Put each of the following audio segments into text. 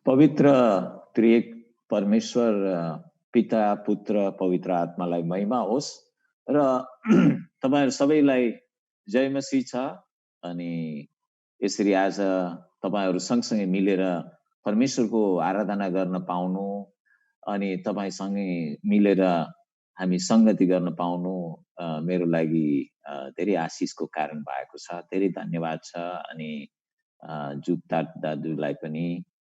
पवित्र त्रिएक परमेश्वर पिता पुत्र पवित्र आत्मालाई महिमा होस् र तपाईहरु सबैलाई जय मसीह छ। अनि यसरी आज तपाईहरु सँगसँगै मिलेर परमेश्वरको आराधना गर्न पाउनु अनि तपाईसँगै मिलेर हामी संगति गर्न पाउनु मेरो लागि धेरै आशिषको कारण भएको छ। धेरै धन्यवाद छ। अनि जुक्ता दाजुलाई पनि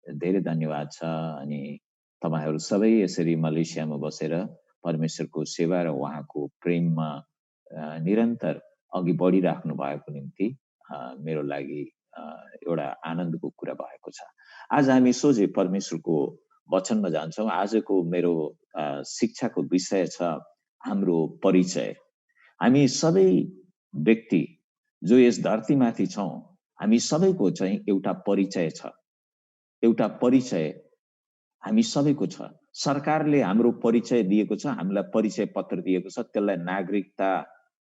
धेरै धन्यवाद छ। अनि तपाईहरु सबै यसरी मलेसियामा बसेर परमेश्वरको सेवा र उहाँको प्रेममा निरन्तर अघि बढिराख्नु भएको निम्ति मेरो लागि एउटा आनन्दको कुरा भएको छ। आज हामी सोझै परमेश्वरको वचनमा जान्छौँ। आजको मेरो शिक्षाको विषय छ हाम्रो परिचय। हामी सबै व्यक्ति जो यस धरतीमाथि छौं, हामी सबैको चाहिँ एउटा परिचय छ। एउटा परिचय हामी सबैको छ। सरकारले हाम्रो परिचय दिएको छ, हामीलाई परिचय पत्र दिएको छ, त्यसलाई नागरिकता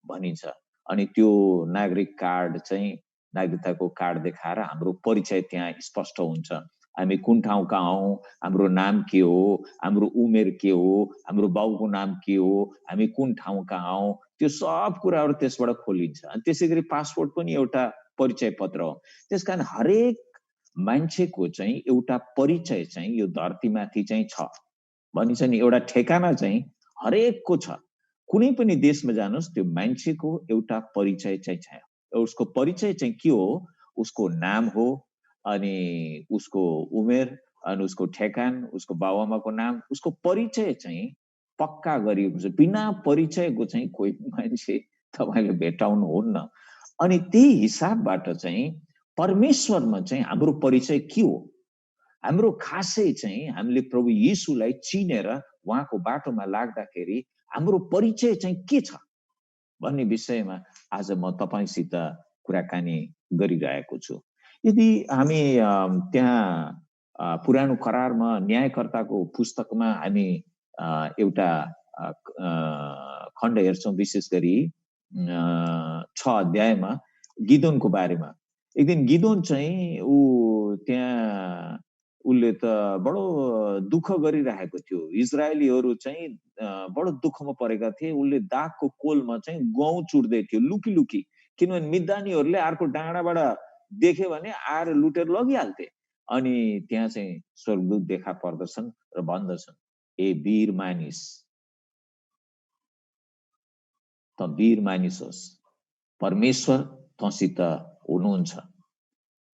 भनिन्छ। अनि त्यो नागरिक कार्ड चाहिँ नागरिकताको कार्ड देखाएर हाम्रो परिचय त्यहाँ स्पष्ट हुन्छ। हामी कुन ठाउँका हौं, हाम्रो नाम के हो, हाम्रो उमेर के हो, हाम्रो बाउको नाम के हो, हामी कुन ठाउँका हौं, त्यो सब कुराहरु त्यसबाट खोलिन्छ। अनि त्यसैगरी पासपोर्ट पनि एउटा परिचय पत्र हो। त्यसकारण हरेक मान्छेको चाहिँ एउटा परिचय चाहिँ यो धरतीमाथि चाहिँ छ। भनिन्छ नि एउटा ठेगाना चाहिँ हरेकको छ। कुनै पनि देशमा जानुस् त्यो मान्छेको एउटा परिचय चाहिँ छ। उसको परिचय चाहिँ के हो? उसको नाम हो, अनि उसको उमेर, अनि उसको ठेगान, उसको बाबुआमाको नाम, उसको परिचय चाहिँ पक्का गरिएको छ। बिना परिचयको चाहिँ कोही मान्छे तपाईले भेटाउनुहुन्न। अनि त्यही हिसाबबाट चाहिँ परमेश्वरमा चाहिँ हाम्रो परिचय के हो? हाम्रो खासै चाहिँ हामीले प्रभु येशूलाई चिनेर उहाँको बाटोमा लाग्दाखेरि हाम्रो परिचय चाहिँ के छ भन्ने विषयमा आज म तपाईसित कुराकानी गरिरहेको छु। यदि हामी त्यहाँ पुरानो करारमा न्यायकर्ताको पुस्तकमा हामी एउटा खण्ड हेर्छौं, विशेष गरी 6 अध्यायमा गिदोनको बारेमा। एक दिन गिदोन चाहिँ त्यहाँ उले त बडो दुःख गरिरहेको थियो। इजरायलीहरु चाहिँ बडो दुःखमा परेका थिए। उले दागको कोलमा चाहिँ गहुँ चुड्दै थियो लुकी लुकी, किनभने मिद्यानीहरुले अर्को डाँडाबाट देख्यो भने आएर लुटेर लगिहाल्थे। अनि त्यहाँ चाहिँ स्वर्गदूत देखा पर्दछन् र भन्दछन्, ए वीर मानिस, त वीर मानिस होस्, परमेश्वर तँसित हुनुहुन्छ।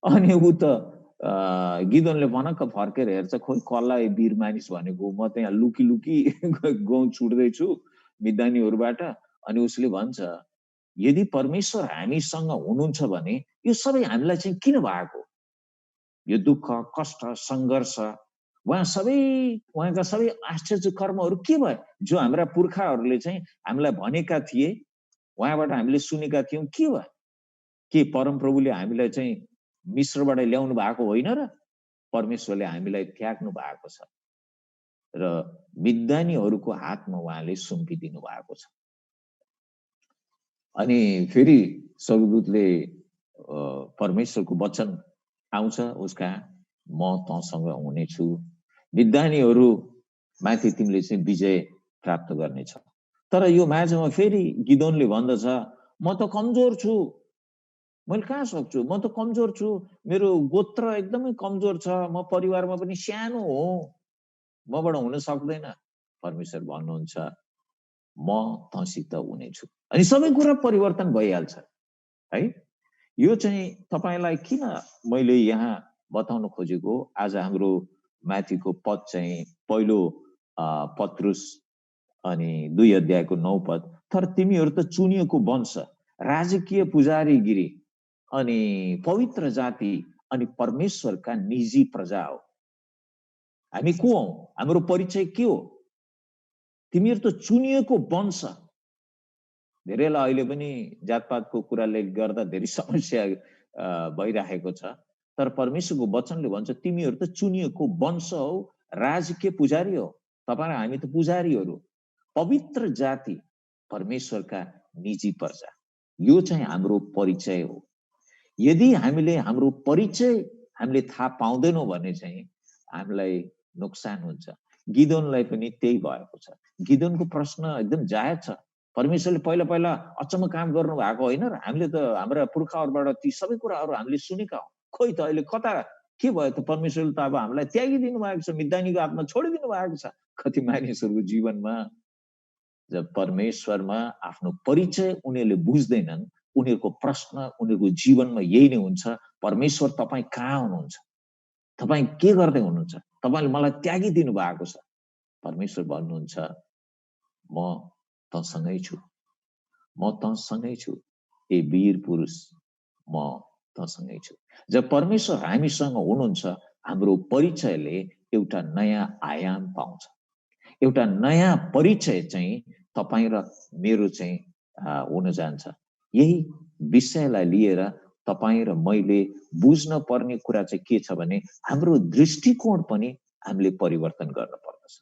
अनि ऊ त गिदोनले भनक्क फर्केर हेर्छ, खोइ कसलाई वीर मानिस भनेको, म त यहाँ लुकी लुकी गहुँ छुड्दै छु मिद्यानीहरुबाट। अनि उसले भन्छ, यदि परमेश्वर हामीसँग हुनुहुन्छ भने यो सबै हामीलाई चाहिँ किन भएको? यो दुःख, कष्ट, संघर्ष, उहाँका सबै आश्चर्य कर्महरु के भए जो हाम्रा पुर्खाहरुले चाहिँ हामीलाई भनेका थिए, उहाँबाट हामीले सुनेका थियौं, के भयो? के परमप्रभुले हामीलाई चाहिँ मिश्रबाट ल्याउनु भएको होइन र? परमेश्वरले हामीलाई त्याग्नु भएको छ र मिद्यानीहरुको हातमा उहाँले सुम्पिदिनु भएको छ। अनि फेरि स्वर्गदूतले परमेश्वरको वचन आउँछ उसका, म तँसँग हुनेछु, मिद्यानीहरु माथि तिमीले चाहिँ विजय प्राप्त गर्नेछ। तर यो माझमा फेरि गिदोनले भन्दछ, म त कमजोर छु, मैले कहाँ सक्छु, म त कमजोर छु, मेरो गोत्र एकदमै कमजोर छ, म परिवारमा पनि सानो हो, मबाट हुन सक्दैन। परमेश्वर भन्नुहुन्छ, म तँसित हुनेछु। अनि सबै कुरा परिवर्तन भइहाल्छ है। यो चाहिँ तपाईलाई किन मैले यहाँ बताउन खोजेको, आज हाम्रो माथिको पद चाहिँ पहिलो पत्रुस अनि 2 अध्यायको 9 पद, तर तिमीहरु त चुनिएको वंश, राजकीय पुजारीगिरी अनि पवित्र जाति अनि परमेश्वरका निजी प्रजा हो। हामी को हौं? हाम्रो परिचय के हो? तिमीहरु त चुनिएको वंश। धेरैलाई अहिले पनि जातपातको कुराले गर्दा धेरै समस्या भइरहेको छ। तर परमेश्वरको वचनले भन्छ, तिमीहरु त चुनिएको वंश हौ, राजकीय पुजारी हो। तपाईं र हामी त पुजारीहरु, पवित्र जाति, परमेश्वरका निजी प्रजा। यो चाहिँ हाम्रो परिचय हो। यदि हामीले हाम्रो परिचय हामीले थाहा पाउँदैनौं भने चाहिँ हामीलाई नोक्सान हुन्छ। गिदोनलाई पनि त्यही भएको छ। गिदोनको प्रश्न एकदम जायज छ। परमेश्वरले पहिला पहिला अचम्म काम गर्नु भएको होइन र हामीले त हाम्रा पुर्खाहरूबाट ती सबै कुराहरू हामीले सुनेका हौँ। खोइ त अहिले कता के भयो त? परमेश्वरले त अब हामीलाई त्यागिदिनु भएको छ, मिद्दानीको आत्मा छोडिदिनु भएको छ। कति मानिसहरूको जीवनमा जब परमेश्वरमा आफ्नो परिचय उनीहरूले बुझ्दैनन्, उनीहरूको प्रश्न उनीहरूको जीवनमा यही नै हुन्छ, परमेश्वर तपाईँ कहाँ हुनुहुन्छ? तपाईँ के गर्दै हुनुहुन्छ? तपाईँले मलाई त्यागिदिनु भएको छ। परमेश्वर भन्नुहुन्छ, म तँसँगै छु, म तँसँगै छु, ए वीर पुरुष, म तँसँगै छु। जब परमेश्वर हामीसँग हुनुहुन्छ, हाम्रो परिचयले एउटा नयाँ आयाम पाउँछ। एउटा नयाँ परिचय चाहिँ तपाईँ र मेरो चाहिँ हुन जान्छ। यही विषयलाई लिएर तपाईँ र मैले बुझ्न पर्ने कुरा चाहिँ के छ भने हाम्रो दृष्टिकोण पनि हामीले परिवर्तन गर्न पर्दछ।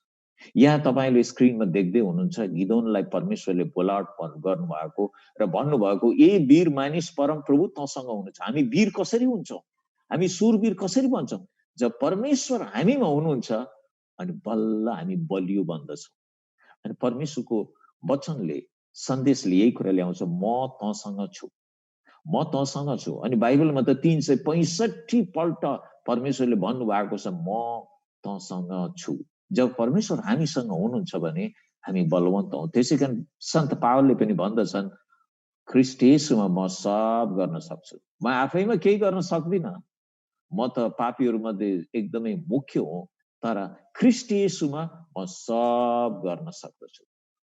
यहाँ तपाईँले स्क्रिनमा देख्दै हुनुहुन्छ, गिदोनलाई परमेश्वरले बोलावट गर्नुभएको र भन्नुभएको, ए वीर मानिस परमप्रभु तँसँग हुनुहुन्छ। हामी वीर कसरी हुन्छौँ? हामी सुरवीर कसरी बन्छौँ? जब परमेश्वर हामीमा हुनुहुन्छ अनि बल्ल हामी बलियो बन्दछौँ। अनि परमेश्वरको वचनले सन्देशले यही कुरा ल्याउँछ, म तँसँग छु, म तँसँग छु। अनि बाइबलमा त 365 पल्ट परमेश्वरले भन्नुभएको छ, म तँसँग छु। जब परमेश्वर हामीसँग हुनुहुन्छ भने हामी बलवन्त हौँ। त्यसै कारण सन्त पावलले पनि भन्दछन्, ख्रीष्ट येशूमा म सब गर्न सक्छु। म आफैमा केही गर्न सक्दिनँ, म त पापीहरूमध्ये एकदमै मुख्य हुँ, तर ख्रीष्ट येशूमा म सब गर्न सक्दछु।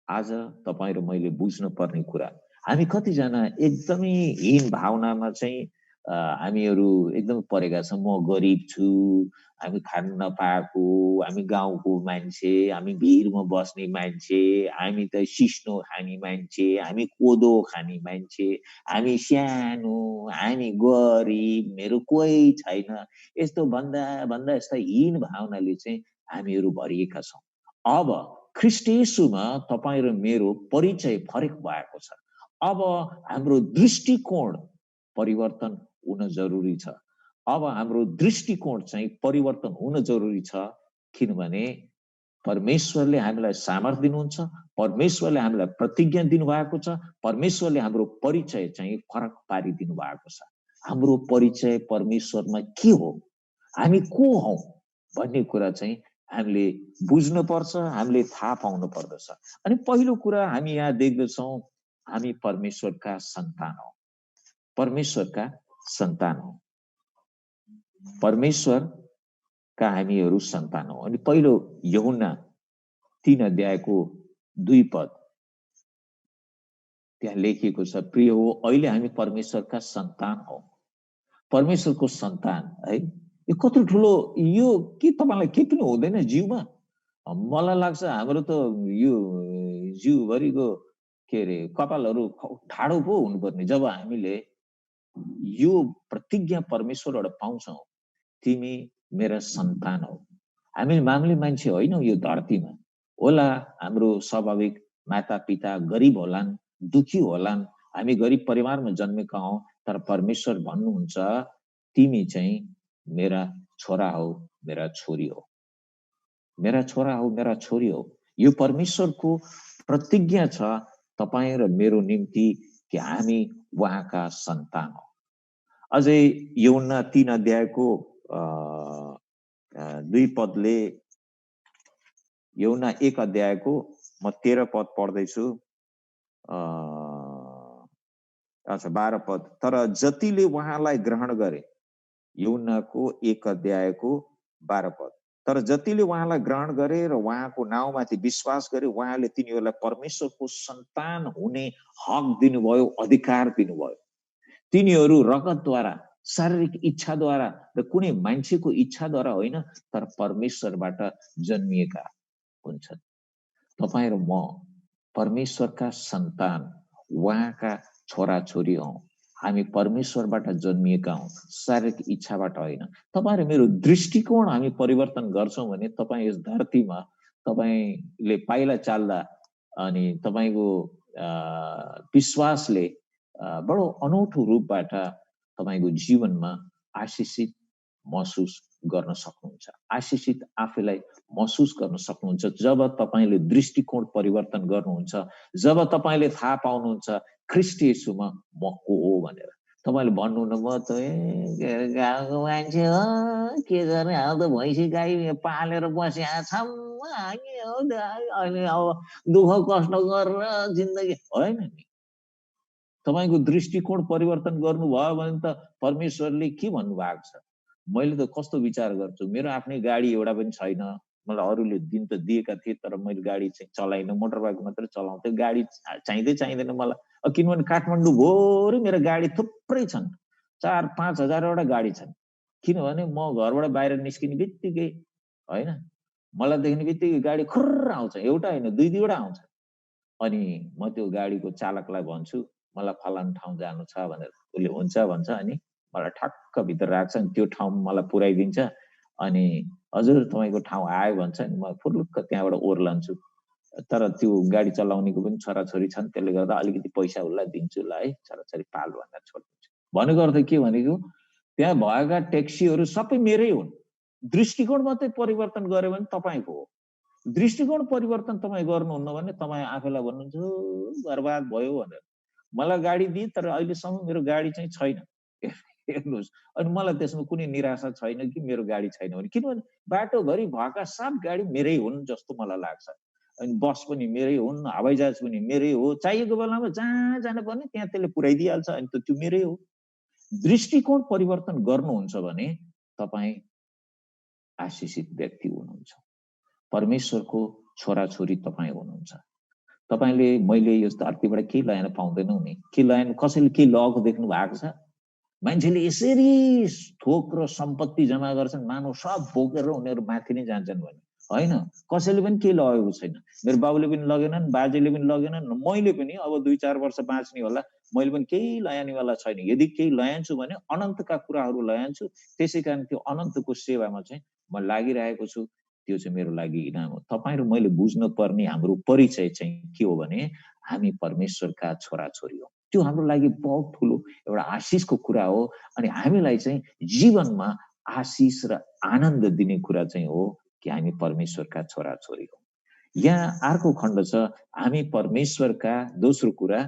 आज तपाईँ र मैले बुझ्न पर्ने कुरा, हामी कतिजना एकदमै हीन भावनामा चाहिँ हामीहरू एकदम परेका छौँ। म गरिब छु, हामी खान नपाएको, हामी गाउँको मान्छे, हामी भिरमा बस्ने मान्छे, हामी त सिस्नो खाने मान्छे, हामी कोदो खाने मान्छे, हामी सानो, हामी गरिब, मेरो कोही छैन, यस्तो भन्दा भन्दा यस्ता हीन भावनाले चाहिँ हामीहरू भरिएका छौँ। अब ख्रीष्ट येशूमा तपाईँ र मेरो परिचय फरक भएको छ। अब हाम्रो दृष्टिकोण परिवर्तन हुन जरुरी छ। अब हाम्रो दृष्टिकोण चाहिँ परिवर्तन हुन जरुरी छ, किनभने परमेश्वरले हामीलाई सामर्थ दिनुहुन्छ, परमेश्वरले हामीलाई प्रतिज्ञा दिनुभएको छ, परमेश्वरले हाम्रो परिचय चाहिँ फरक पारिदिनु भएको छ। हाम्रो परिचय परमेश्वरमा के हो, हामी को हौँ भन्ने कुरा चाहिँ हामीले बुझ्नु पर्छ, हामीले थाहा पाउनु पर्दछ। अनि पहिलो कुरा हामी यहाँ देख्दछौँ, हामी परमेश्वरका सन्तान हौँ। परमेश्वरका सन्तान हौँ, परमेश्वरका हामीहरू सन्तान हौँ। अनि पहिलो यूहन्ना 3 अध्यायको 2 पद त्यहाँ लेखिएको छ, प्रिय हो, अहिले हामी परमेश्वरका सन्तान हौँ। परमेश्वरको सन्तान है, यो कत्रो ठुलो, यो के तपाईलाई के पनि हुँदैन जीवमा? मलाई लाग्छ हाम्रो त यो जीवभरिको के अरे कपालहरू ठाडो पो हुनुपर्ने जब हामीले यो प्रतिज्ञा परमेश्वरबाट पाउँछौँ, तिमी मेरा सन्तान हौ। हामी मामुली मान्छे होइनौँ यो धरतीमा। होला हाम्रो स्वाभाविक माता पिता गरिब होलान्, दुखी होलान्, हामी गरिब परिवारमा जन्मेका हौँ, तर परमेश्वर भन्नुहुन्छ, तिमी चाहिँ मेरा छोरा हौ, मेरा छोरी हो, मेरा छोरा हौ, मेरा छोरी हो। यो परमेश्वरको प्रतिज्ञा छ तपाईँ र मेरो निम्ति कि हामी उहाँका सन्तान हौ। अझै यूहन्ना 3 अध्यायको 2 पदले, यूहन्ना 1 अध्यायको म 13 पद पढ्दैछु, अच्छा 12 पद, तर जतिले उहाँलाई ग्रहण गरे, यूहन्नाको 1 अध्यायको 12 पद, तर जतिले उहाँलाई ग्रहण गरे र उहाँको नाउँमाथि विश्वास गरे, उहाँले तिनीहरूलाई परमेश्वरको सन्तान हुने हक दिनुभयो, अधिकार दिनुभयो। तिनीहरू रगतद्वारा, शारीरिक इच्छाद्वारा र कुनै मान्छेको इच्छाद्वारा होइन, तर परमेश्वरबाट जन्मिएका हुन्छन्। तपाईँ र म परमेश्वरका सन्तान, उहाँका छोराछोरी हौँ। हामी परमेश्वरबाट जन्मिएका हौँ, शारीरिक इच्छाबाट होइन। तपाईँ र मेरो दृष्टिकोण हामी परिवर्तन गर्छौँ भने तपाईँ यस धरतीमा तपाईँले पाइला चाल्दा अनि तपाईँको विश्वासले बडो अनौठो रूपबाट तपाईको जीवनमा आशिषित महसुस गर्न सक्नुहुन्छ, आशिषित आफैलाई महसुस गर्न सक्नुहुन्छ जब तपाईले दृष्टिकोण परिवर्तन गर्नुहुन्छ, जब तपाईले थाहा पाउनुहुन्छ ख्रीष्ट येशूमा म को हो भनेर। तपाईले भन्नुहुन्न म त गाउँको मान्छे हो, के गर्ने अब त भैँसी गाई पालेर बसेका छौँ, अहिले अब दुःख कष्ट गरेर जिन्दगी होइन नि। तपाईको दृष्टिकोण परिवर्तन गर्नुभयो भने त परमेश्वरले के भन्नुभएको छ, मैले त कस्तो विचार गर्छु, मेरो आफ्नै गाडी एउटा पनि छैन, मलाई अरूले दिन त दिएका थिए तर मैले गाडी चाहिँ चलाइन, मोटरबाइक मात्रै चलाउँथे, गाडी चाहिँदैन मलाई। किनभने काठमाडौँ भोरि मेरो गाडी थुप्रै छन्, 4-5 हजारवटा गाडी छन्। किनभने म घरबाट बाहिर निस्किने बित्तिकै होइन, मलाई देख्ने बित्तिकै गाडी खुर्र आउँछ, एउटा होइन 2-2वटा आउँछ। अनि म त्यो गाडीको चालकलाई भन्छु मलाई फलान ठाउँ जानु छ भनेर, उसले हुन्छ भन्छ, अनि मलाई ठक्क भित्र राख्छ, अनि त्यो ठाउँमा मलाई पुर्याइदिन्छ। अनि हजुर तपाईँको ठाउँ आयो भन्छ, अनि म फुर्लुक्क त्यहाँबाट ओर्लन्छु। तर त्यो गाडी चलाउनेको पनि छोराछोरी छन्, त्यसले गर्दा अलिकति पैसा उसलाई दिन्छु ल है, छोराछोरी पाल भनेर छोडिदिन्छु। भनेको अर्थ के भनेको, त्यहाँ भएका ट्याक्सीहरू सबै मेरै हुन्। दृष्टिकोण मात्रै परिवर्तन गर्यो भने तपाईँको हो। दृष्टिकोण परिवर्तन तपाईँ गर्नुहुन्न भने तपाईँ आफैलाई भन्नुहुन्छ बर्बाद भयो भनेर। मलाई गाडी दिए तर अहिलेसम्म मेरो गाडी चाहिँ छैन। हेर्नुहोस्, अनि मलाई त्यसमा कुनै निराशा छैन कि मेरो गाडी छैन भने, किनभने बाटोभरि भएका सब गाडी मेरै हुन् जस्तो मलाई लाग्छ। अनि बस पनि मेरै हुन्, हवाईजहाज पनि मेरै हो, चाहिएको बेलामा जहाँ जानुपर्ने त्यहाँ त्यसले पुर्याइदिइहाल्छ, अनि त त्यो मेरै हो। दृष्टिकोण परिवर्तन गर्नुहुन्छ भने तपाईँ आशिषित व्यक्ति हुनुहुन्छ, परमेश्वरको छोराछोरी तपाईँ हुनुहुन्छ। तपाईले मैले यस धरतीबाट केही लयन पाउँदैनौ नि, के लयन कसैले के लगेको देख्नु भएको छ? मान्छेले यसरी थोक र सम्पत्ति जम्मा गर्छन्, मानव सब बोकेर उनीहरू माथि नै जान्छन् भने होइन, कसैले पनि केही लगेको छैन। मेरो बाबुले पनि लगेनन्, बाजेले पनि लगेनन्, मैले पनि अब 2-4 वर्ष बाँच्ने होला, मैले पनि केही लयानीवाला छैन। यदि केही लयान्छु भने अनन्तका कुराहरू लयान्छु, त्यसैकारण त्यो अनन्तको सेवामा चाहिँ म लागिरहेको छु। त्यो चाहिँ मेरो लागि इनाम हो। तपाईँ र मैले बुझ्न पर्ने हाम्रो परिचय चाहिँ के हो भने हामी परमेश्वरका छोराछोरी हौँ। त्यो हाम्रो लागि बहुत ठुलो एउटा आशिषको कुरा हो। अनि हामीलाई चाहिँ जीवनमा आशिष र आनन्द दिने कुरा चाहिँ हो कि हामी परमेश्वरका छोराछोरी हौँ। यहाँ अर्को खण्ड छ, हामी परमेश्वरका, दोस्रो कुरा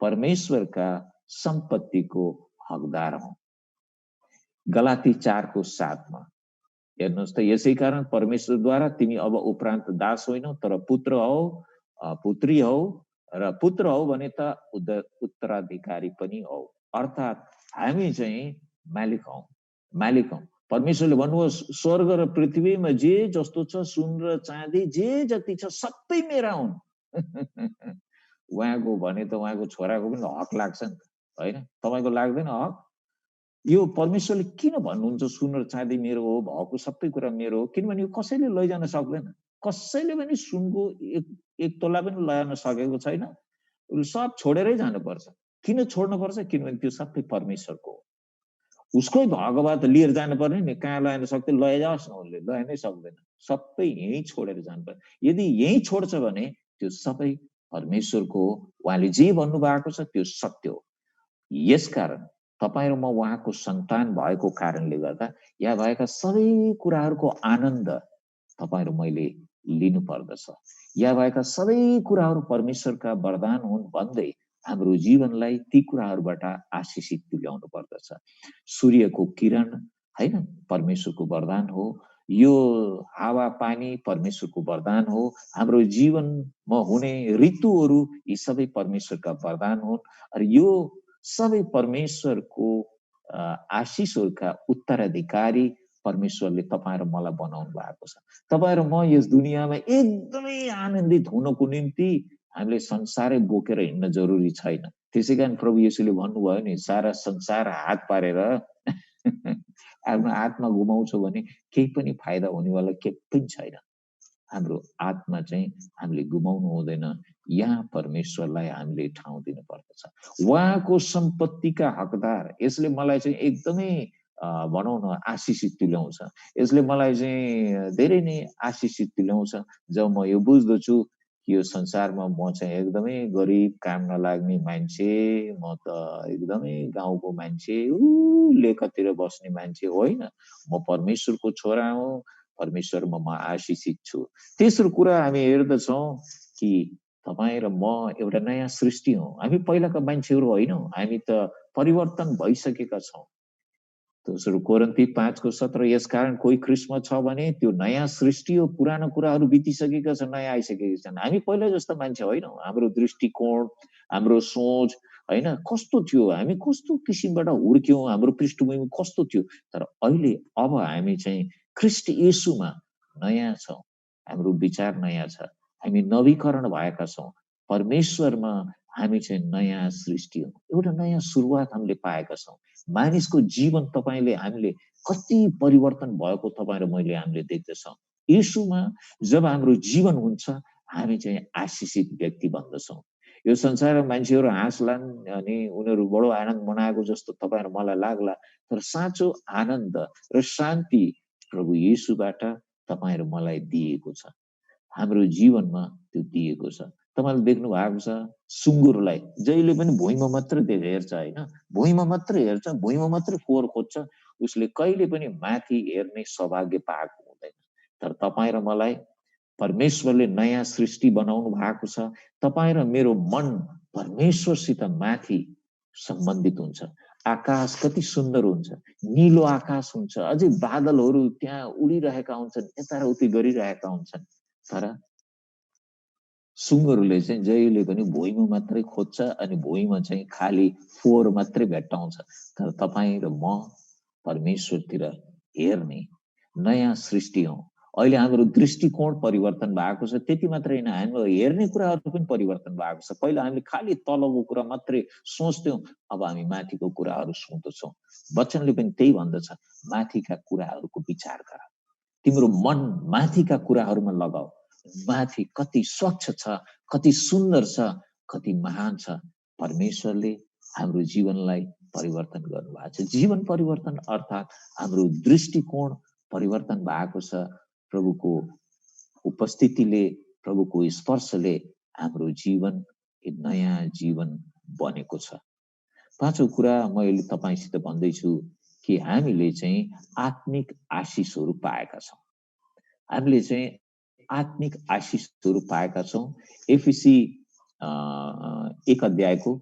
परमेश्वरका सम्पत्तिको हकदार हौँ। गलाती 4:7 मा हेर्नुहोस् त, यसै कारण परमेश्वरद्वारा तिमी अब उपरान्त दास होइनौ तर पुत्र हौ, पुत्री हौ, र पुत्र हौ भने त उत्तराधिकारी पनि हौ। अर्थात् हामी चाहिँ मालिक हौ, मालिक हौ। परमेश्वरले भन्नुहोस् स्वर्ग र पृथ्वीमा जे जस्तो छ, सुन र चाँदी जे जति छ सबै मेरा हुन्। उहाँको भने त उहाँको छोराको पनि हक लाग्छ नि, होइन? तपाईँको लाग्दैन हक? यो परमेश्वरले किन भन्नुहुन्छ सुन र चाँदी मेरो हो, भएको सबै कुरा मेरो हो? किनभने यो कसैले लैजान सक्दैन। कसैले पनि सुनको एक तोला पनि लैजान सकेको छैन। सब छोडेरै जानुपर्छ। किन छोड्नुपर्छ? किनभने त्यो सबै परमेश्वरको हो। उसकै भएको भए त लिएर जानुपर्ने नि, कहाँ लैजान सक्थ्यो? लैजाओस् न, उसले लैनै सक्दैन। सबै यहीँ छोडेर जानुपर्छ। यदि यहीँ छोड्छ भने त्यो सबै परमेश्वरको हो। उहाँले जे भन्नुभएको छ त्यो सत्य हो। यसकारण तपाईँ र म उहाँको सन्तान भएको कारणले गर्दा यहाँ भएका सबै कुराहरूको आनन्द तपाईँ र मैले लिनु पर्दछ। यहाँ भएका सबै कुराहरू परमेश्वरका वरदान हुन् भन्दै हाम्रो जीवनलाई ती कुराहरूबाट आशिषित तुल्याउनु पर्दछ। सूर्यको किरण होइन परमेश्वरको वरदान हो, यो हावा पानी परमेश्वरको वरदान हो, हाम्रो जीवनमा हुने ऋतुहरू यी सबै परमेश्वरका वरदान हुन्। र यो सबै परमेश्वरको आशिषहरूका उत्तराधिकारी परमेश्वरले तपाईँ र मलाई बनाउनु भएको छ। तपाईँ र म यस दुनियाँमा एकदमै आनन्दित हुनको निम्ति हामीले संसारै बोकेर हिँड्न जरुरी छैन। त्यसै कारण प्रभु येशूले भन्नुभयो नि, सारा संसार हात पारेर आफ्नो आत्मा गुमाउँछौ भने केही पनि फाइदा हुनेवाला केही पनि छैन। हाम्रो आत्मा चाहिँ हामीले गुमाउनु हुँदैन। यहाँ परमेश्वरलाई हामीले ठाउँ दिनु पर्दछ। उहाँको सम्पत्तिका हकदार। यसले मलाई चाहिँ एकदमै भनौँ न आशिषित तुल्याउँछ। यसले मलाई चाहिँ धेरै नै आशिषित तुल्याउँछ जब म यो बुझ्दछु कि यो संसारमा म चाहिँ एकदमै गरिब, काम नलाग्ने मान्छे, म त एकदमै गाउँको मान्छे, लेखतिर बस्ने मान्छे होइन, म परमेश्वरको छोरा हुँ, परमेश्वरमा म आशिषित छु। तेस्रो कुरा हामी हेर्दछौँ कि तपाईँ र म एउटा नयाँ सृष्टि हौँ। हामी पहिलाका मान्छेहरू होइनौँ, हामी त परिवर्तन भइसकेका छौँ। दोस्रो कोरिन्थी 5:17 यसकारण कोही ख्रीष्टमा छ भने त्यो नयाँ सृष्टि हो, पुरानो कुराहरू बितिसकेका छन्, नयाँ आइसकेका छन्। हामी पहिला जस्तो मान्छे होइनौँ। हाम्रो दृष्टिकोण, हाम्रो सोच होइन कस्तो थियो, हामी कस्तो किसिमबाट हुर्क्यौँ, हाम्रो पृष्ठभूमि कस्तो थियो। तर अहिले अब हामी चाहिँ ख्रीष्ट येशूमा नयाँ छौँ। हाम्रो विचार नयाँ छ। हामी नवीकरण भएका छौँ। परमेश्वरमा हामी चाहिँ नयाँ सृष्टि हौँ। एउटा नयाँ सुरुवात हामीले पाएका छौँ। मानिसको जीवन तपाईँले हामीले कति परिवर्तन भएको तपाईँ र मैले हामीले देख्दछौँ। येशूमा जब हाम्रो जीवन हुन्छ हामी चाहिँ आशिषित व्यक्ति बन्दछौँ। यो संसारमा मान्छेहरू हाँस्लान् अनि उनीहरू बडो आनन्द मनाएको जस्तो तपाईँ र मलाई लाग्ला, तर साँचो आनन्द र शान्ति प्रभु येशूबाट तपाईँ र मलाई दिएको छ। हाम्रो जीवनमा त्यो दिएको छ। तपाईँले देख्नु भएको छ सुँगुरलाई जहिले पनि भुइँमा मात्र हेर्छ होइन, भुइँमा मात्र हेर्छ, भुइँमा मात्र फोहोर खोज्छ, उसले कहिले पनि माथि हेर्ने सौभाग्य पाएको हुँदैन। तर तपाईँ र मलाई परमेश्वरले नयाँ सृष्टि बनाउनु भएको छ। तपाईँ र मेरो मन परमेश्वरसित माथि सम्बन्धित हुन्छ। आकाश कति सुन्दर हुन्छ, नीलो आकाश हुन्छ, अझै बादलहरू त्यहाँ उडिरहेका हुन्छन्, यता र उति गरिरहेका हुन्छन्। तर सुँगुरले चाहिँ जहिले पनि भुइँमा मात्रै खोज्छ अनि भुइँमा चाहिँ खाली फोहोर मात्रै भेट्टाउँछ। तर तपाईँ र म परमेश्वरतिर हेर्ने नयाँ सृष्टि हौँ। अहिले हाम्रो दृष्टिकोण परिवर्तन भएको छ। त्यति मात्रै होइन, हाम्रो हेर्ने कुराहरू पनि परिवर्तन भएको छ। पहिला हामीले खाली तलको कुरा मात्रै सोच्थ्यौँ, अब हामी माथिको कुराहरू सोच्दछौँ। वचनले पनि त्यही भन्दछ, माथिका कुराहरूको विचार गर, तिम्रो मन माथिका कुराहरूमा लगाऊ। माथि कति स्वच्छ छ, कति सुन्दर छ, कति महान छ। परमेश्वरले हाम्रो जीवनलाई परिवर्तन गर्नुभएको छ। जीवन परिवर्तन अर्थात् हाम्रो दृष्टिकोण परिवर्तन भएको छ। प्रभुको उपस्थितिले, प्रभुको स्पर्शले हाम्रो जीवन एक नयाँ जीवन बनेको छ। पाँचौं कुरा मैले तपाईसित भन्दैछु कि हामीले चाहिँ आत्मिक आशिषहरू पाएका छौँ। हामीले चाहिँ आत्मिक आशिषहरू पाएका छौँ। एफिसी 1 अध्यायको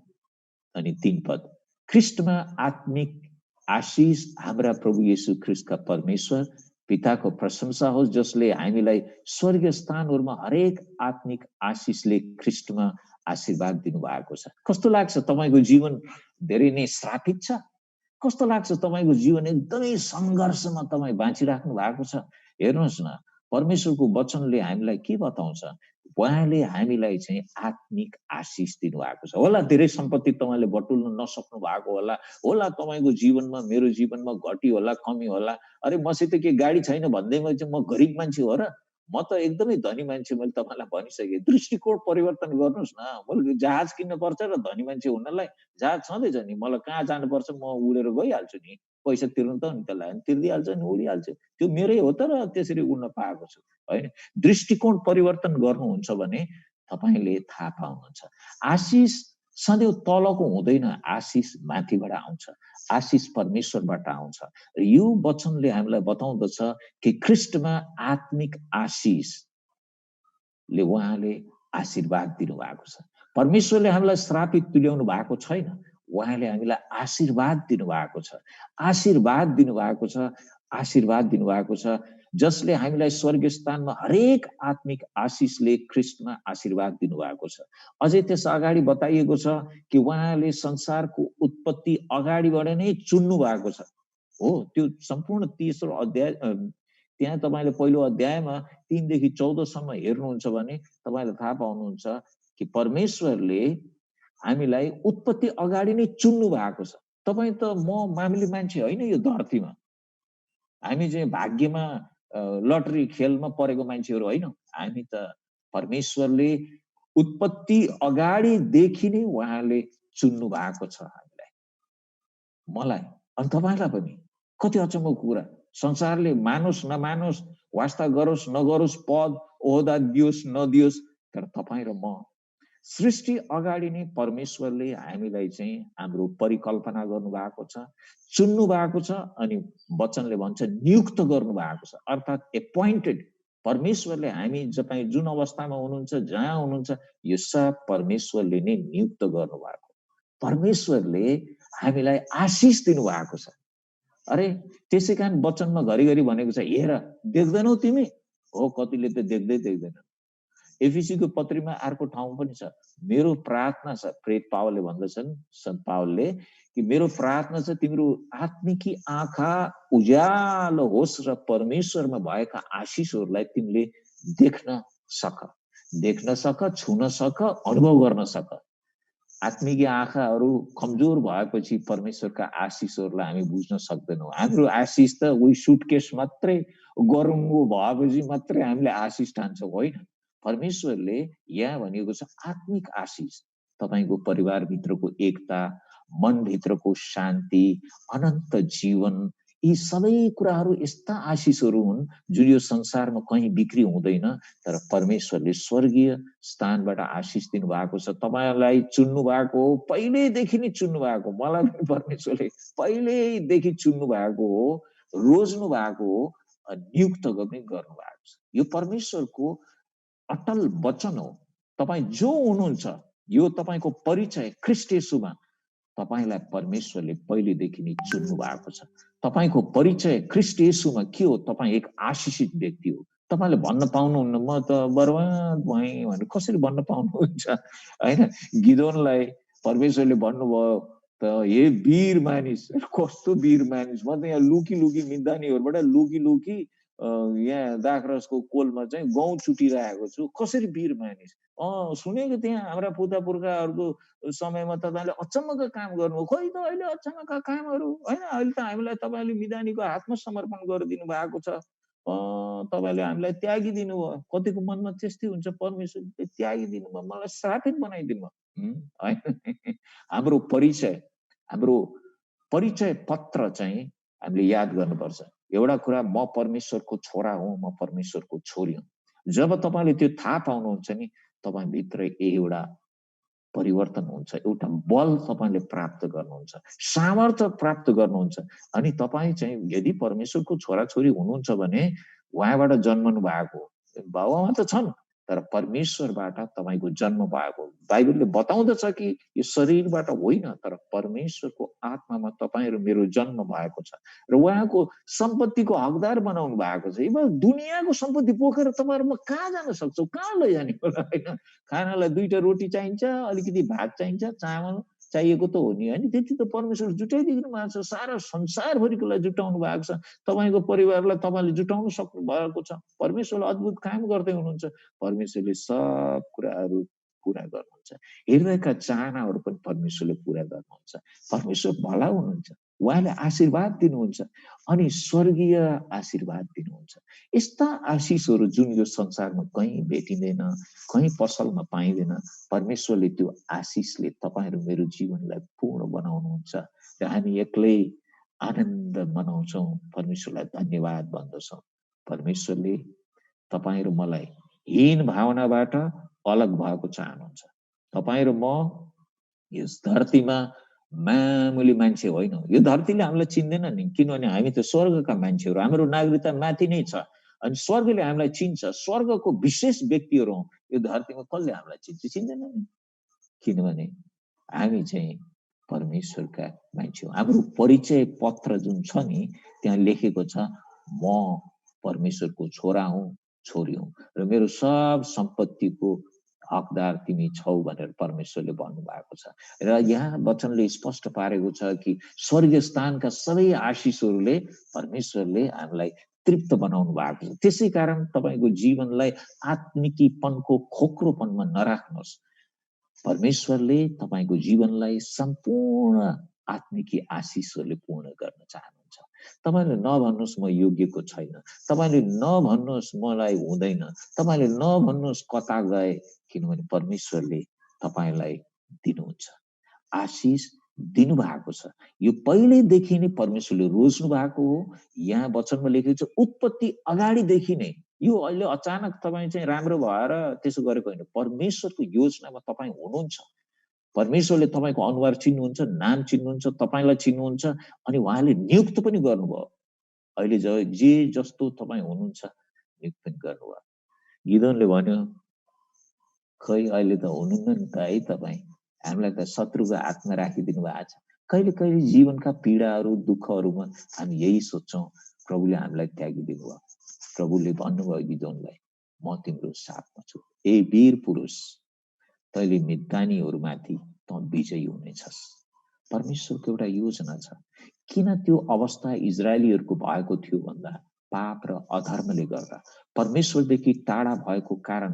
अनि 3 पद, ख्रीष्टमा आत्मिक आशिष हाम्रा प्रभु येशू ख्रीष्टका परमेश्वर पिताको प्रशंसा होस्, जसले हामीलाई स्वर्गीय स्थानहरूमा हरेक आत्मिक आशिषले ख्रीष्टमा आशीर्वाद दिनुभएको छ। कस्तो लाग्छ तपाईको जीवन धेरै नै श्रापित छ? कस्तो लाग्छ तपाईको जीवन एकदमै संघर्षमा तपाईँ बाँचिराख्नु भएको छ? हेर्नुहोस् न, परमेश्वरको वचनले हामीलाई के बताउँछ? उहाँले हामीलाई चाहिँ आत्मिक आशिष दिनुभएको छ। होला धेरै सम्पत्ति तपाईँले बटुल्न नसक्नु भएको होला, होला तपाईँको जीवनमा, मेरो जीवनमा घटी होला, कमी होला। अरे मसित के गाडी छैन भन्दैमा चाहिँ म गरिब मान्छे हो र? म त एकदमै धनी मान्छे, मैले तपाईँलाई भनिसकेँ। दृष्टिकोण परिवर्तन गर्नुहोस् न। मैले जहाज किन्न पर्छ र धनी मान्छे हुनलाई? जहाज छँदैछ नि, मलाई कहाँ जानुपर्छ म उडेर गइहाल्छु नि। पैसा तिर्नु त नि त्यसलाई तिर्दिहाल्छ नि, उडिहाल्छु। त्यो मेरै हो त र त्यसरी उड्न पाएको छु होइन। दृष्टिकोण परिवर्तन गर्नुहुन्छ भने तपाईँले थाहा पाउनुहुन्छ। आशिष सधैँ तलको हुँदैन, आशिष माथिबाट आउँछ, आशिष परमेश्वरबाट आउँछ। र यो वचनले हामीलाई बताउँदछ कि ख्रीष्टमा आत्मिक आशिषले उहाँले आशीर्वाद दिनुभएको छ। परमेश्वरले हामीलाई श्रापित तुल्याउनु भएको छैन, उहाँले हामीलाई आशीर्वाद दिनुभएको छ। आशीर्वाद दिनुभएको छ, आशीर्वाद दिनुभएको छ, जसले हामीलाई स्वर्गीय स्थानमा हरेक आत्मिक आशिषले ख्रीष्टमा आशीर्वाद दिनुभएको छ। अझै त्यस अगाडि बताइएको छ कि उहाँले संसारको उत्पत्ति अगाडिबाट नै चुन्नु भएको छ। हो, त्यो सम्पूर्ण तेस्रो अध्याय त्यहाँ तपाईँले पहिलो अध्यायमा 3 देखि 14 सम्म हेर्नुहुन्छ भने तपाईँले थाहा पाउनुहुन्छ कि परमेश्वरले हामीलाई उत्पत्ति अगाडि नै चुन्नु भएको छ। तपाईँ त म मामुली मान्छे होइन यो धरतीमा। हामी चाहिँ भाग्यमा लटरी खेलमा परेको मान्छेहरू होइनौँ। हामी त परमेश्वरले उत्पत्ति अगाडिदेखि नै उहाँले चुन्नु भएको छ हामीलाई, मलाई अनि तपाईँलाई पनि। कति अचम्मको कुरा! संसारले मानोस् नमानोस्, वास्ता गरोस् नगरोस्, पद ओहदा दियोस् नदियोस्, तर तपाईँ र म सृष्टि अगाडि नै परमेश्वरले हामीलाई चाहिँ हाम्रो परिकल्पना गर्नुभएको छ, चुन्नु भएको छ, अनि वचनले भन्छ नियुक्त गर्नुभएको छ, अर्थात् एपोइन्टेड। परमेश्वरले हामी तपाईँ जुन अवस्थामा हुनुहुन्छ, जहाँ हुनुहुन्छ, यो सब परमेश्वरले नै नियुक्त गर्नुभएको। परमेश्वरले हामीलाई आशिष दिनुभएको छ। अरे त्यसै कारण वचनमा घरिघरि भनेको छ, हेर देख्दैनौ तिमी? हो, कतिले त देख्दैन। एफिसीको पत्रीमा अर्को ठाउँ पनि छ, मेरो प्रार्थना छ, प्रेरित पावलले भन्दछन्, सन्त पावलले, कि मेरो प्रार्थना छ तिम्रो आत्मिकी आँखा उज्यालो होस् र परमेश्वरमा भएका आशिषहरूलाई तिमीले देख्न सक, छुन सक, अनुभव गर्न सक। आत्मिकी आँखाहरू कमजोर भएपछि परमेश्वरका आशिषहरूलाई हामी बुझ्न सक्दैनौँ। हाम्रो आशिष त उही सुटकेस मात्रै गरौँ भएपछि मात्रै हामीले आशिष ठान्छौँ, होइन। परमेश्वरले यहाँ भनेको छ आत्मिक आशिष, तपाईको परिवारभित्रको एकता, मनभित्रको शान्ति, अनन्त जीवन, यी सबै कुराहरू यस्ता आशिषहरू हुन् जुन यो संसारमा कहीँ बिक्री हुँदैन, तर परमेश्वरले स्वर्गीय स्थानबाट आशिष दिनुभएको छ। तपाईलाई चुन्नु भएको हो, पहिलेदेखि नै चुन्नु भएको, मलाई पनि परमेश्वरले पहिलेदेखि चुन्नु भएको हो, रोज्नु भएको हो, नियुक्त पनि गर्नुभएको छ। यो परमेश्वरको अटल वचन हो। तपाईँ जो हुनुहुन्छ, यो तपाईको परिचय ख्रीष्ट येशूमा, तपाईलाई परमेश्वरले पहिलेदेखि नै चुन्नु भएको छ। तपाईको परिचय ख्रीष्ट येशूमा के हो? तपाईँ एक आशिषित व्यक्ति हो। तपाईले भन्न पाउनुहुन्न म त बर्बाद भएँ भनेर कसरी भन्न पाउनुहुन्छ, हैन? गिदोनलाई परमेश्वरले भन्नुभयो त, हे वीर मानिस, कस्तो वीर मानिस, म त यहाँ लुकी मिन्दानीहरूबाट लुकी यहाँ दाखरसको कोलमा चाहिँ गहुँ चुटिरहेको छु, कसरी वीर मानिस? सुनेको त्यहाँ हाम्रा पुर्खा पुर्खाहरूको समयमा तपाईँले अचम्मका काम गर्नुभयो, खोइ त अहिले अचम्मका कामहरू, होइन? अहिले त हामीलाई तपाईँले मिदानीको हातमा समर्पण गरिदिनु भएको छ, तपाईँले हामीलाई त्यागिदिनु भयो। कतिको मनमा त्यस्तै हुन्छ, परमेश्वरले त्यागिदिनु भयो, मलाई श्रापित बनाइदिनु भयो, होइन? हाम्रो परिचय पत्र चाहिँ हामीले याद गर्नुपर्छ। एउटा कुरा, म परमेश्वरको छोरा हुँ, म परमेश्वरको छोरी हुँ। जब तपाईँले त्यो थाहा पाउनुहुन्छ नि, तपाईँभित्र एउटा परिवर्तन हुन्छ, एउटा बल तपाईँले प्राप्त गर्नुहुन्छ, सामर्थ्य प्राप्त गर्नुहुन्छ। अनि तपाईँ चाहिँ यदि परमेश्वरको छोराछोरी हुनुहुन्छ भने उहाँबाट जन्मनु भएको, बाबुआमा त छन्, तर परमेश्वरबाट तपाईँको जन्म भएको। बाइबलले बताउँदछ कि यो शरीरबाट होइन, तर परमेश्वरको आत्मामा तपाईँ र मेरो जन्म भएको छ, र उहाँको सम्पत्तिको हकदार बनाउनु भएको छ। अब दुनियाँको सम्पत्ति बोकेर तपाईँहरू म कहाँ जान सक्छौ, कहाँ लैजाने होला, होइन? खानालाई 2टा रोटी चाहिन्छ, अलिकति भात चाहिन्छ, चामल चाहिएको त हो नि, होइन? त्यति त परमेश्वर जुटाइदिनु भएको छ, सारा संसारभरिकोलाई जुटाउनु भएको छ। तपाईँको परिवारलाई तपाईँले जुटाउन सक्नु भएको छ। परमेश्वरले अद्भुत काम गर्दै हुनुहुन्छ। परमेश्वरले सब कुराहरू पूरा गर्नुहुन्छ। हृदयका चाहनाहरू पनि परमेश्वरले पूरा गर्नुहुन्छ। परमेश्वर भला हुनुहुन्छ, उहाँले आशीर्वाद दिनुहुन्छ, अनि स्वर्गीय आशीर्वाद दिनुहुन्छ। यस्ता आशिषहरू जुन यो संसारमा कहीँ भेटिँदैन, कहीँ पसलमा पाइँदैन, परमेश्वरले त्यो आशिषले तपाईँहरू मेरो जीवनलाई पूर्ण बनाउनुहुन्छ, र हामी एक्लै आनन्द मनाउँछौँ, परमेश्वरलाई धन्यवाद भन्दछौँ। परमेश्वरले तपाईँ र मलाई हीन भावनाबाट अलग भएको चाहनुहुन्छ। तपाईँ र म यस धरतीमा मामुली मान्छे होइनौँ। यो धरतीले हामीलाई चिन्दैन नि, किनभने हामी त स्वर्गका मान्छेहरू, हाम्रो नागरिकता माथि नै छ, अनि स्वर्गले हामीलाई चिन्छ, स्वर्गको विशेष व्यक्तिहरू हौँ। यो धरतीमा कसले हामीलाई चिन्छ? चिन्दैन नि, किनभने हामी चाहिँ परमेश्वरका मान्छे हौँ। हाम्रो परिचय पत्र जुन छ नि, त्यहाँ लेखेको छ, म परमेश्वरको छोरा हुँ, छोरी हुँ, र मेरो सब सम्पत्तिको हकदार तिमी छौ भनेर परमेश्वरले भन्नुभएको छ। र यहाँ वचनले स्पष्ट पारेको छ कि स्वर्गीय स्थानका सबै आशिषहरूले परमेश्वरले हामीलाई तृप्त बनाउनु भएको छ। त्यसै कारण तपाईँको जीवनलाई आत्मिकीपनको खोक्रोपनमा नराख्नुहोस्। परमेश्वरले तपाईँको जीवनलाई सम्पूर्ण आत्मिकी आशिषहरूले पूर्ण गर्न चाहनुहुन्छ। तपाईँले नभन्नुहोस् म योग्यको छैन, तपाईँले नभन्नुहोस् मलाई हुँदैन, तपाईँले नभन्नुहोस् कता गए, किनभने परमेश्वरले तपाईँलाई दिनुहुन्छ, आशिष दिनुभएको छ। यो पहिलेदेखि नै परमेश्वरले रोज्नु भएको हो। यहाँ वचनमा लेखेको छ उत्पत्ति अगाडिदेखि नै यो अहिले अचानक तपाईँ चाहिँ राम्रो भएर त्यसो गरेको होइन। परमेश्वरको योजनामा तपाईँ हुनुहुन्छ। परमेश्वरले तपाईँको अनुहार चिन्नुहुन्छ, नाम चिन्नुहुन्छ, तपाईँलाई चिन्नुहुन्छ, अनि उहाँले नियुक्त पनि गर्नुभयो। अहिले जे जस्तो तपाईँ हुनुहुन्छ नियुक्त पनि गर्नुभयो। गिदोनले भन्यो, खै अहिले त हुनुहुन्न नि त है तपाईँ, हामीलाई त शत्रुको हातमा राखिदिनु भएको छ। कहिले कहिले जीवनका पीडाहरू दुःखहरूमा हामी यही सोच्छौँ, प्रभुले हामीलाई त्यागिदिनु भयो। प्रभुले भन्नुभयो गिदोनलाई, म तिम्रो साथमा छु, ए वीर पुरुष, तैँले मिद्यानीहरूमाथि त विजयी हुनेछस्। परमेश्वरको एउटा योजना छ। किन त्यो अवस्था इजरायलीहरूको भएको थियो भन्दा पाप र अधर्मले गर्दा, परमेश्वरदेखि टाढा भएको कारण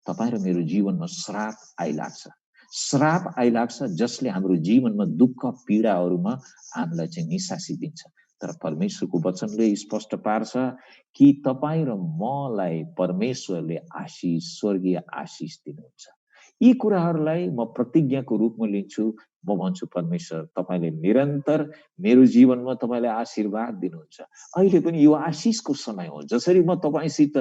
तपाईँ र मेरो जीवनमा श्राप आइलाग्छ। श्राप आइलाग्छ जसले हाम्रो जीवनमा दुःख पीडाहरूमा हामीलाई चाहिँ निसासी दिन्छ। तर परमेश्वरको वचनले स्पष्ट पार्छ कि तपाईँ र मलाई परमेश्वरले आशिष, स्वर्गीय आशिष दिनुहुन्छ। यी कुराहरूलाई म प्रतिज्ञाको रूपमा लिन्छु। म भन्छु, परमेश्वर तपाईँले निरन्तर मेरो जीवनमा तपाईँले आशीर्वाद दिनुहुन्छ। अहिले पनि यो आशिषको समय हो। जसरी म तपाईँसित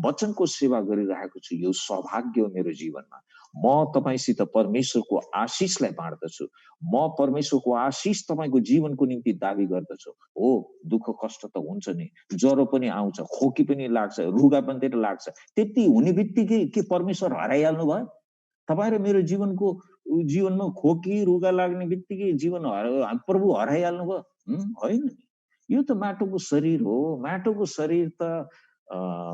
वचनको सेवा गरिरहेको छु, यो सौभाग्य हो मेरो जीवनमा। म तपाईँसित परमेश्वरको आशिषलाई बाँड्दछु। म परमेश्वरको आशिष तपाईँको जीवनको निम्ति दाबी गर्दछु। हो, दुःख कष्ट त हुन्छ नि, ज्वरो पनि आउँछ, खोकी पनि लाग्छ, रुगा पनि लाग्छ। त्यति हुने बित्तिकै के परमेश्वर हराइहाल्नु भयो? तपाईँ र मेरो जीवनमा खोकी रुगा लाग्ने बित्तिकै जीवन प्रभु हराइहाल्नु भयो? होइन। यो त माटोको शरीर हो। माटोको शरीर त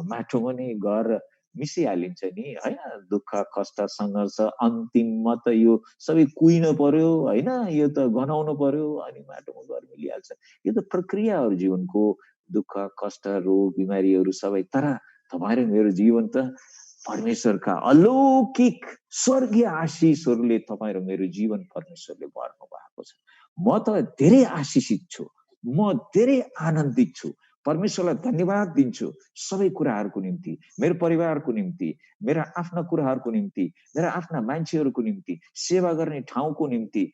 माटोमा नि घर मिसिहालिन्छ नि, होइन? दुःख कष्ट सङ्घर्ष अन्तिममा त यो सबै कुहिन पर्यो, होइन? यो त गनाउनु पर्यो, अनि माटोमा घर मिलिहाल्छ। यो त प्रक्रियाहरू जीवनको, दुःख कष्ट रोग बिमारीहरू सबै। तर तपाईँ र मेरो जीवन त परमेश्वरका अलौकिक स्वर्गीय आशिषहरूले तपाईँ र मेरो जीवन परमेश्वरले भर्नु भएको छ। म त धेरै आशिषित छु, म धेरै आनन्दित छु। परमेश्वरलाई धन्यवाद दिन्छु सबै कुराहरूको निम्ति, मेरो परिवारको निम्ति, मेरा आफ्ना कुराहरूको निम्ति, मेरा आफ्ना मान्छेहरूको निम्ति, सेवा गर्ने ठाउँको निम्ति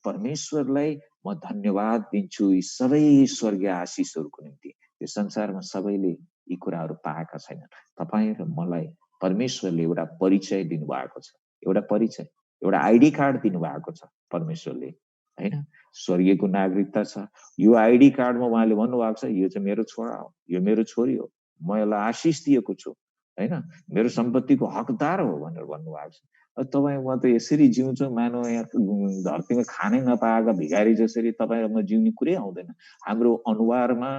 परमेश्वरलाई म धन्यवाद दिन्छु यी सबै स्वर्गीय आशिषहरूको निम्ति। यो संसारमा सबैले यी कुराहरू पाएका छैनन्। तपाईँ र मलाई परमेश्वरले एउटा परिचय दिनुभएको छ, एउटा परिचय, एउटा आइडी कार्ड दिनुभएको छ परमेश्वरले, होइन? स्वर्गीयको नागरिकता छ। यो आइडी कार्डमा उहाँले भन्नुभएको छ, यो चाहिँ मेरो छोरा हो, यो मेरो छोरी हो, म यसलाई आशिष दिएको छु, होइन? मेरो सम्पत्तिको हकदार हो भनेर भन्नुभएको छ। तपाईँ म त यसरी जिउँछौँ मानव यहाँ धरतीमा खानै नपाएका भिखारी जसरी तपाईँ र म जिउने कुरै आउँदैन। हाम्रो अनुहारमा,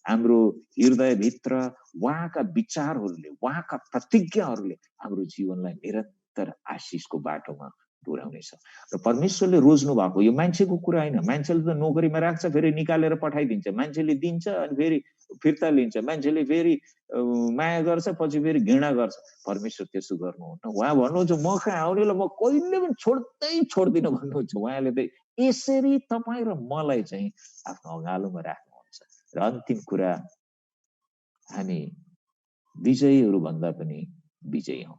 हाम्रो हृदयभित्र उहाँका विचारहरूले, उहाँका प्रतिज्ञाहरूले हाम्रो जीवनलाई निरन्तर आशिषको बाटोमा डोर्याउनेछ। र परमेश्वरले रोज्नु भएको यो मान्छेको कुरा होइन। मान्छेले त नोकरीमा राख्छ, फेरि निकालेर पठाइदिन्छ, मान्छेले दिन्छ अनि फेरि फिर्ता लिन्छ, मान्छेले फेरि माया गर्छ, पछि फेरि घृणा गर्छ। परमेश्वर त्यसो गर्नुहुन्न। उहाँ भन्नुहुन्छ, म कहाँ आउनेलाई म कहिले पनि छोड्दिनँ भन्नुहुन्छ। उहाँले त यसरी तपाईँ र मलाई चाहिँ आफ्नो अँगालोमा राख्नुहुन्छ। र अन्तिम कुरा, हामी विजयीहरू भन्दा पनि विजयी हौँ,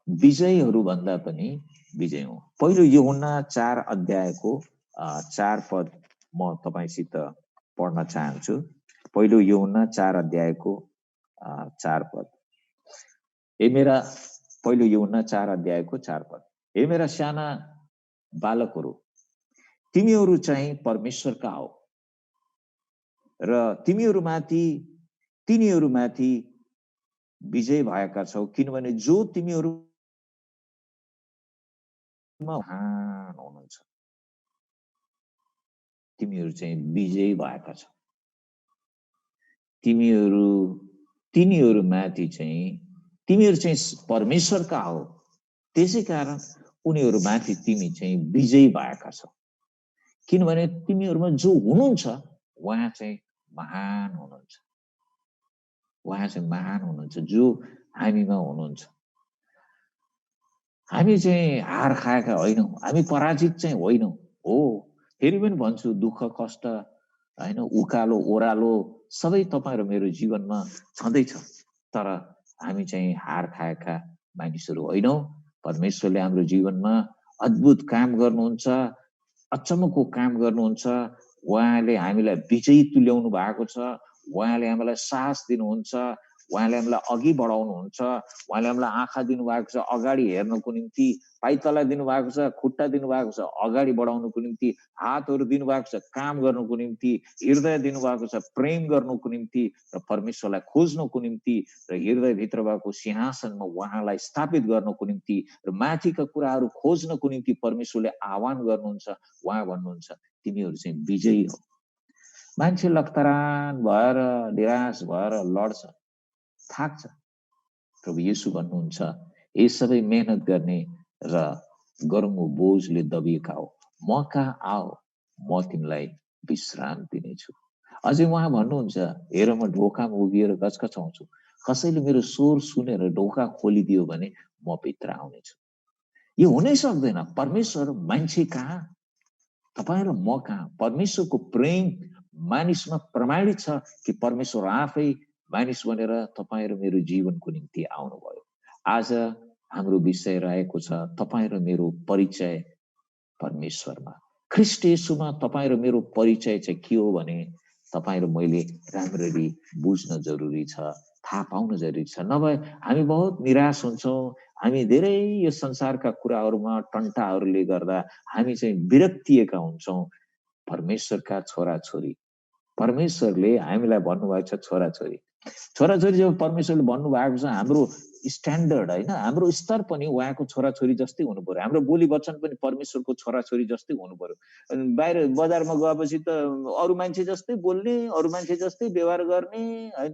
विजयीहरू भन्दा पनि विजय हौँ। पहिलो यूहन्ना 4 अध्यायको 4 पद म तपाईसित पढ्न चाहन्छु। पहिलो यूहन्ना 4 अध्यायको 4 पद। पहिलो यूहन्ना 4 अध्यायको 4 पद। हे मेरा साना बालकहरू, तिमीहरू चाहिँ परमेश्वरका हो र तिनीहरूमाथि विजय भएका छौ, किनभने जो तिमीहरू महान हुनुहुन्छ, तिमीहरू चाहिँ विजयी भएका छौ। तिनीहरूमाथि चाहिँ तिमीहरू चाहिँ परमेश्वरका हो, त्यसै कारण उनीहरूमाथि तिमी चाहिँ विजयी भएका छौ, किनभने तिमीहरूमा जो हुनुहुन्छ उहाँ चाहिँ महान हुनुहुन्छ। उहाँ चाहिँ महान हुनुहुन्छ जो हामीमा हुनुहुन्छ। हामी चाहिँ हार खाएका होइनौँ, हामी पराजित चाहिँ होइनौँ। हो, फेरि पनि भन्छु, दुःख कष्ट, होइन, उकालो ओह्रालो सबै तपाईँ र मेरो जीवनमा छँदैछ, तर हामी चाहिँ हार खाएका मानिसहरू होइनौँ। परमेश्वरले हाम्रो जीवनमा अद्भुत काम गर्नुहुन्छ, अचम्मको काम गर्नुहुन्छ। उहाँले हामीलाई विजयी तुल्याउनु भएको छ। उहाँले हामीलाई साहस दिनुहुन्छ, उहाँले हामीलाई अघि बढाउनुहुन्छ, उहाँले हामीलाई आँखा दिनुभएको छ अगाडि हेर्नको निम्ति, पाइतला दिनुभएको छ, खुट्टा दिनुभएको छ अगाडि बढाउनको निम्ति, हातहरू दिनुभएको छ काम गर्नुको निम्ति, हृदय दिनुभएको छ प्रेम गर्नुको निम्ति र परमेश्वरलाई खोज्नुको निम्ति र हृदयभित्र भएको सिंहासनमा उहाँलाई स्थापित गर्नुको निम्ति र माथिका कुराहरू खोज्नको निम्ति परमेश्वरले आह्वान गर्नुहुन्छ। उहाँ भन्नुहुन्छ तिमीहरू चाहिँ विजयी हो। मान्छे लखतरान भएर निराश भएर लड्छ, थाक्छ। प्रभु येशू भन्नुहुन्छ यी सबै मेहनत गर्ने र गरौँ बोझले दबिएका हो, म कहाँ आओ, म तिमीलाई विश्राम दिनेछु। अझै उहाँ भन्नुहुन्छ हेर म ढोकामा उभिएर गजगचाउँछु, कसैले मेरो स्वर सुनेर ढोका खोलिदियो भने म भित्र आउनेछु। यो हुनै सक्दैन। परमेश्वर मान्छे कहाँ, तपाईँ र म कहाँ। परमेश्वरको प्रेम मानिसमा प्रमाणित छ कि परमेश्वर आफै मानिस बनेर तपाईँ र मेरो जीवनको निम्ति आउनुभयो। आज हाम्रो विषय रहेको छ तपाईँ र मेरो परिचय परमेश्वरमा। ख्रीष्ट येशूमा तपाईँ र मेरो परिचय चाहिँ के हो भने तपाईँ र मैले राम्ररी बुझ्न जरुरी छ, थाहा पाउन जरुरी छ। नभए हामी बहुत निराश हुन्छौँ, हामी धेरै यो संसारका कुराहरूमा टन्टाहरूले गर्दा हामी चाहिँ विरक्तिएका हुन्छौँ। परमेश्वरका छोराछोरी, परमेश्वरले हामीलाई भन्नुभएको छ छोराछोरी। छोराछोरी जब परमेश्वरले भन्नुभएको छ हाम्रो स्ट्यान्डर्ड होइन, हाम्रो स्तर पनि उहाँको छोराछोरी जस्तै हुनु पर्यो। हाम्रो बोली वचन पनि परमेश्वरको छोराछोरी जस्तै हुनु पर्यो। बाहिर बजारमा गएपछि त अरू मान्छे जस्तै बोल्ने, अरू मान्छे जस्तै व्यवहार गर्ने,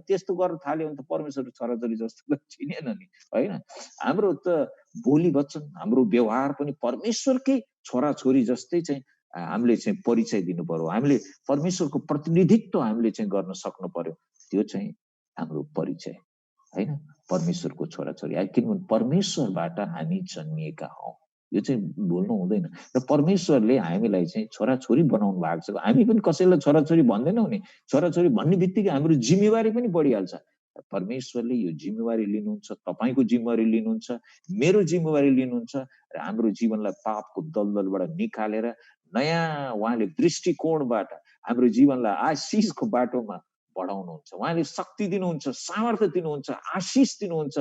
त्यस्तो गर्न थाल्यो भने त परमेश्वरको छोराछोरी जस्तो त चिनेन नि, होइन। हाम्रो त बोली वचन, हाम्रो व्यवहार पनि परमेश्वरकै छोराछोरी जस्तै चाहिँ हामीले चाहिँ परिचय दिनु पर्यो। हामीले परमेश्वरको प्रतिनिधित्व हामीले चाहिँ गर्न सक्नु पर्यो। त्यो चाहिँ हाम्रो परिचय होइन, परमेश्वरको छोराछोरी। किनभने परमेश्वरबाट हामी जन्मिएका हौँ, यो चाहिँ भुल्नु हुँदैन। र परमेश्वरले हामीलाई चाहिँ छोराछोरी बनाउनु भएको छ। हामी पनि कसैलाई छोराछोरी भन्दैनौँ नि, छोराछोरी भन्ने बित्तिकै हाम्रो जिम्मेवारी पनि बढिहाल्छ। परमेश्वरले यो जिम्मेवारी लिनुहुन्छ, तपाईँको जिम्मेवारी लिनुहुन्छ, मेरो जिम्मेवारी लिनुहुन्छ र हाम्रो जीवनलाई पापको दलदलबाट निकालेर नयाँ उहाँले दृष्टिकोणबाट हाम्रो जीवनलाई आशिषको बाटोमा बढाउनुहुन्छ। उहाँले शक्ति दिनुहुन्छ, सामर्थ्य दिनुहुन्छ, आशिष दिनुहुन्छ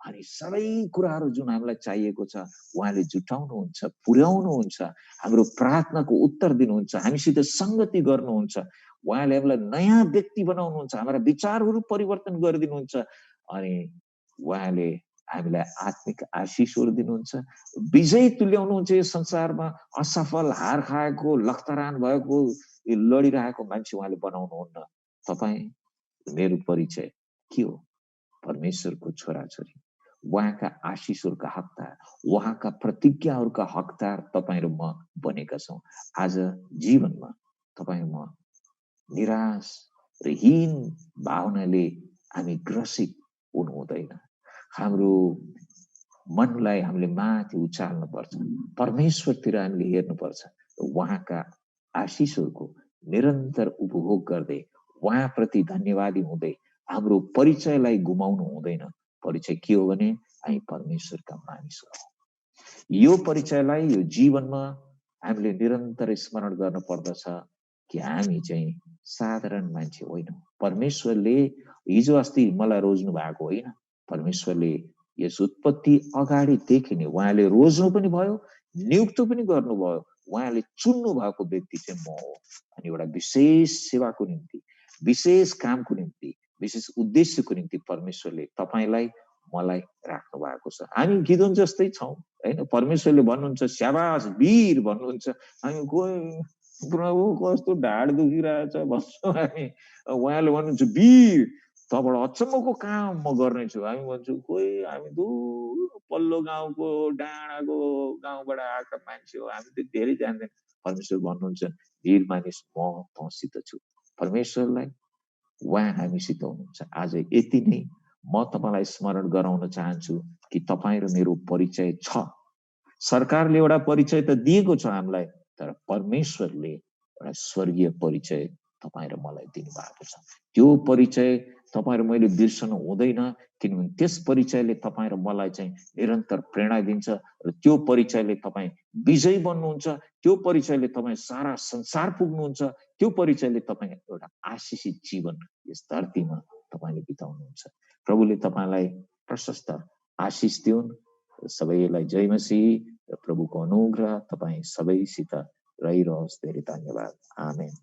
अनि सबै कुराहरू जुन हामीलाई चाहिएको छ उहाँले जुटाउनुहुन्छ, पुर्याउनुहुन्छ, हाम्रो प्रार्थनाको उत्तर दिनुहुन्छ, हामीसित संगति गर्नुहुन्छ, उहाँले हामीलाई नयाँ व्यक्ति बनाउनुहुन्छ, हाम्रा विचारहरू परिवर्तन गरिदिनुहुन्छ अनि उहाँले हामीलाई आत्मिक आशिषहरू दिनुहुन्छ, विजय तुल्याउनुहुन्छ। यो संसारमा असफल, हार खाएको, लखतरान भएको, लडिरहेको मान्छे उहाँले बनाउनुहुन्न। तपाईँ मेरो परिचय के हो? परमेश्वरको छोराछोरी, उहाँका आशिषहरूका हकदार, उहाँका प्रतिज्ञाहरूका हकदार तपाईँ र म बनेका छौँ। आज जीवनमा तपाईँ र म निराश र हीन भावनाले हामी ग्रसित हुनु हुँदैन। हाम्रो मनलाई हामीले माथि उचाल्नु पर्छ, परमेश्वरतिर हामीले हेर्नुपर्छ, उहाँका आशिषहरूको निरन्तर उपभोग गर्दै उहाँप्रति धन्यवादी हुँदै हाम्रो परिचयलाई गुमाउनु हुँदैन। परिचय के हो भने हामी परमेश्वरका मानिस हौँ। यो परिचयलाई यो जीवनमा हामीले निरन्तर स्मरण गर्न पर्दछ कि हामी चाहिँ साधारण मान्छे होइनौँ। परमेश्वरले हिजो अस्ति मलाई रोज्नु भएको होइन। परमेश्वरले यस उत्पत्ति अगाडिदेखि नै उहाँले रोज्नु पनि भयो, नियुक्त पनि गर्नुभयो। उहाँले चुन्नु भएको व्यक्ति चाहिँ म हो अनि एउटा विशेष सेवाको निम्ति, विशेष कामको निम्ति, विशेष उद्देश्यको निम्ति परमेश्वरले तपाईँलाई मलाई राख्नु भएको छ। हामी गिदोन जस्तै छौँ होइन। परमेश्वरले भन्नुहुन्छ स्याबास वीर भन्नुहुन्छ, हामी गए प्रभु कस्तो ढाड दुखिरहेछ भन्छौँ हामी, उहाँले भन्नुहुन्छ वीर तबाट अचम्मको काम म गर्नेछु। हामी भन्छौँ खोइ हामी दूर पल्लो गाउँको डाँडाको गाउँबाट आएका मान्छे हो, हामी त धेरै जान्दैन। परमेश्वर भन्नुहुन्छ वीर मानिस म तँसित छु। परमेश्वरलाई उहाँ हामीसित हुनुहुन्छ। आज यति नै म तपाईँलाई स्मरण गराउन चाहन्छु कि तपाईँ र मेरो परिचय छ। सरकारले एउटा परिचय त दिएको छ हामीलाई, तर परमेश्वरले एउटा स्वर्गीय परिचय तपाईँ र मलाई दिनुभएको छ। त्यो परिचय तपाईँ र मैले बिर्सनु हुँदैन, किनभने त्यस परिचयले तपाईँ र मलाई चाहिँ निरन्तर प्रेरणा दिन्छ र त्यो परिचयले तपाईँ विजयी बन्नुहुन्छ, त्यो परिचयले तपाईँ सारा संसार पुग्नुहुन्छ, त्यो परिचयले तपाईँ एउटा आशिषित जीवन यस धरतीमा तपाईँले बिताउनुहुन्छ। प्रभुले तपाईँलाई प्रशस्त आशिष दिउन्। सबैलाई जय मसीह र प्रभुको अनुग्रह तपाईँ सबैसित रहिरहोस्। धेरै धन्यवाद। आमेन।